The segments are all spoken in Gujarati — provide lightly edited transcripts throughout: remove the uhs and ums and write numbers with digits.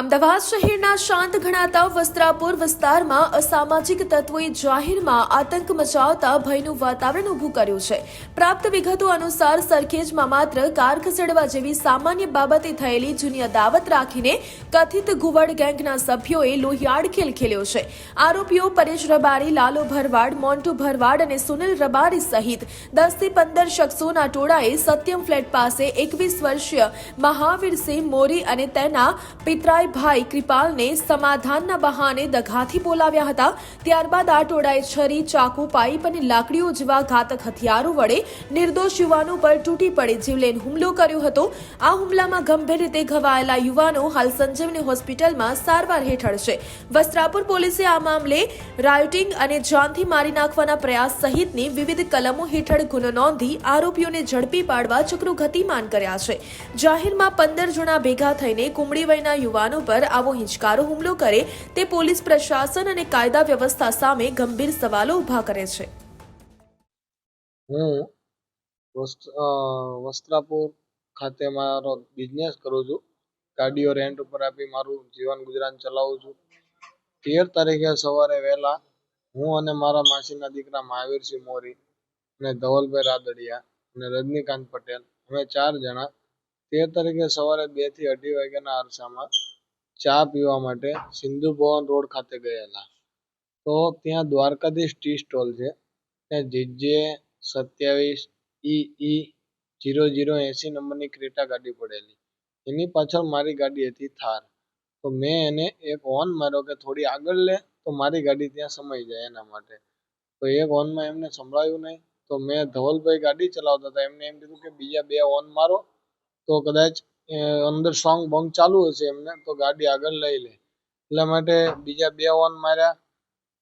અમદાવાદ શહેરના શાંત ગણાતા વસ્ત્રાપુર વિસ્તારમાં અસામાજિક તત્વોએ જાહેરમાં આતંક મચાવતા ભયનું વાતાવરણ ઊભું કર્યું છે। પ્રાપ્ત વિગતો અનુસાર સરખેજમાં માત્ર કાર ખસેડવા જેવી સામાન્ય બાબતે થયેલી જૂની અદાવત રાખીને કથિત ઘુવડ ગેંગના સભ્યોએ લોહિયાળ ખેલ ખેલ્યો છે। આરોપીઓ પરેશ રબારી, લાલો ભરવાડ, મોન્ટુ ભરવાડ અને સુનિલ રબારી સહિત 10 થી 15 શખ્સોના ટોળાએ સત્યમ ફ્લેટ પાસે 21 વર્ષીય મહાવીરસિંહ મોરી અને તેના પિતરાઈ ભાઈ કૃપાલને સમાધાનના બહાને દગાથી બોલાવ્યા હતા। ત્યારબાદ આ ટોળાએ છરી, ચાકુ, પાઇપ અને લાકડીઓ જેવા ઘાતક હથિયારો વડે નિર્દોષ યુવાનો પર તૂટી પડી જીવલેણ હુમલો કર્યો હતો। આ હુમલામાં ગંભીર રીતે ઘવાયેલા યુવાનો હાલ સંજીવની હોસ્પિટલમાં સારવાર હેઠળ છે। વસ્ત્રાપુર પોલીસે આ મામલે રાયોટિંગ અને જાનથી મારી નાખવાના પ્રયાસ સહિતની વિવિધ કલમો હેઠળ ગુનો નોંધી આરોપીઓને ઝડપી પાડવા ચક્રો ગતિમાન કર્યા છે। જાહેરમાં 15 જણા ભેગા થઈને કુમળી વયના યુવાનો પર આવો હિંચકારો હુમલો કરે તે પોલીસ પ્રશાસન અને કાયદા વ્યવસ્થા સામે ગંભીર સવાલો ઊભા કરે છે। હું વસ્ત્રાપુર ખાતે મારો બિઝનેસ કરું છું। ગાડીઓ રેન્ટ ઉપર આપી મારું જીવન ગુજરાન ચલાવું છું। 13 તારીખે સવારે વહેલા હું અને મારા માસીના દીકરા મહાવીરસિંહ મોરી અને ધવલભાઈ રાદડિયા અને રજનીકાંત પટેલ અમે 4 જણા 13 તારીખે સવારે 2 થી 2:30 વાગ્યાના અરસામાં ચા પીવા માટે સિંધુ ભવન રોડ ખાતે ગયેલા। તો ત્યાં દ્વારકાધીશ ટી સ્ટોલ છે, ત્યાં જીજે 27 EE0080 નંબરની ક્રેટા ગાડી પડેલી, એની પાછળ મારી ગાડી હતી થાર। તો મેં એને એક હોર્ન માર્યો કે થોડી આગળ લે તો મારી ગાડી ત્યાં સમાઈ જાય એના માટે। તો એક હોર્નમાં એમને સંભળાયું નહીં, તો મેં ધવલભાઈ ગાડી ચલાવતા હતા એમને એમ કીધું કે બીજા 2 હોર્ન મારો તો કદાચ અંદર સોંગ બોંગ ચાલુ હશે એમને તો ગાડી આગળ લઈ લે, એટલા માટે બીજા 2 હોર્ન માર્યા।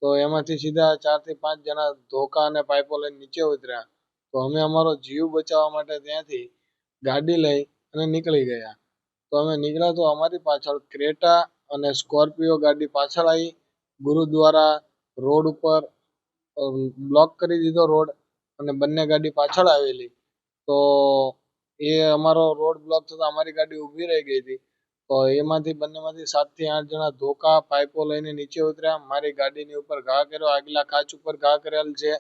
તો એમાંથી સીધા 4 થી 5 જણા ધોકા અને પાઇપો લઈને નીચે ઉતર્યા। તો અમે અમારો જીવ બચાવવા માટે ત્યાંથી ગાડી લઈ અને નીકળી ગયા। તો અમે નીકળ્યા તો અમારી પાછળ ક્રેટા અને સ્કોર્પિયો ગાડી પાછળ આવી, ગુરુદ્વારા રોડ ઉપર બ્લોક કરી દીધો રોડ અને બંને ગાડી પાછળ આવેલી। તો એ અમારો રોડ બ્લોક થતા અમારી ગાડી ઊભી રહી ગઈ હતી। તો એમાંથી બંનેમાંથી 7 થી 8 જણા ધોકા પાઇપો લઈને નીચે ઉતર્યા, મારી ગાડીની ઉપર ઘા કર્યો, આગલા કાચ ઉપર ઘા કરેલ છે,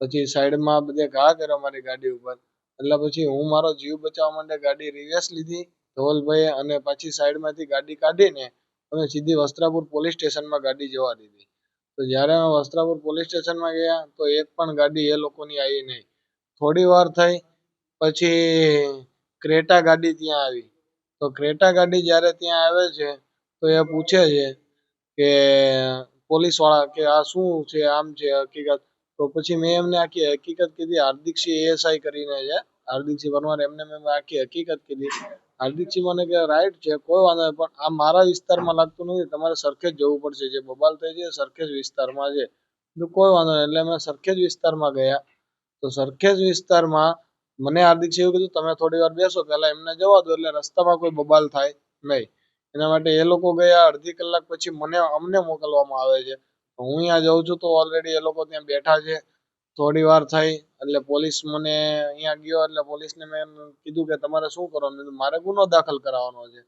પછી સાઈડમાં બધે ઘા કર્યો મારી ગાડી ઉપર। એટલે પછી હું મારો જીવ બચાવવા માટે ગાડી રિવર્સ લીધી ધવલભાઈએ અને પછી સાઈડમાંથી ગાડી કાઢીને અમે સીધી વસ્ત્રાપુર પોલીસ સ્ટેશનમાં ગાડી જવા દીધી। તો જ્યારે અમે વસ્ત્રાપુર પોલીસ સ્ટેશનમાં ગયા તો એક પણ ગાડી એ લોકોની આવી નહીં। થોડી વાર થઈ પછી ક્રેટા ગાડી ત્યાં આવી। તો ક્રેટા ગાડી જ્યારે ત્યાં આવે છે તો એ પૂછે છે કે પોલીસ વાળા કે આ શું છે, આમ છે હકીકત। તો પછી મેં એમને આખી હકીકત કીધી। હાર્દિકસિંહ ASI કરીને છે, હાર્દિકસિંહ પરમાર, એમને મેં આખી હકીકત કીધી। હાર્દિકસિંહ મને કે રાઈટ છે, કોઈ વાંધો નહીં, પણ આ મારા વિસ્તારમાં લાગતું નથી, તમારે સરખેજ જવું પડશે, જે બબાલ થઈ છે સરખેજ વિસ્તારમાં છે। તો કોઈ વાંધો નહીં, એટલે અમે સરખેજ વિસ્તારમાં ગયા। તો સરખેજ વિસ્તારમાં મને હાર્દિકસિંહ એવું કીધું તમે થોડી વાર બેસો, પહેલા એમને જવા દો એટલે રસ્તામાં કોઈ બબાલ થાય નહીં। એના માટે એ લોકો ગયા। અડધી કલાક પછી અમને મોકલવામાં આવે છે। હું અહીંયા જાઉં છું તો ઓલરેડી એ લોકો ત્યાં બેઠા છે। થોડી વાર થઈ એટલે પોલીસ મને અહીંયા ગયો એટલે પોલીસને મેં કીધું કે તમારે શું કરવાનું, મારે ગુનો દાખલ કરાવવાનો છે।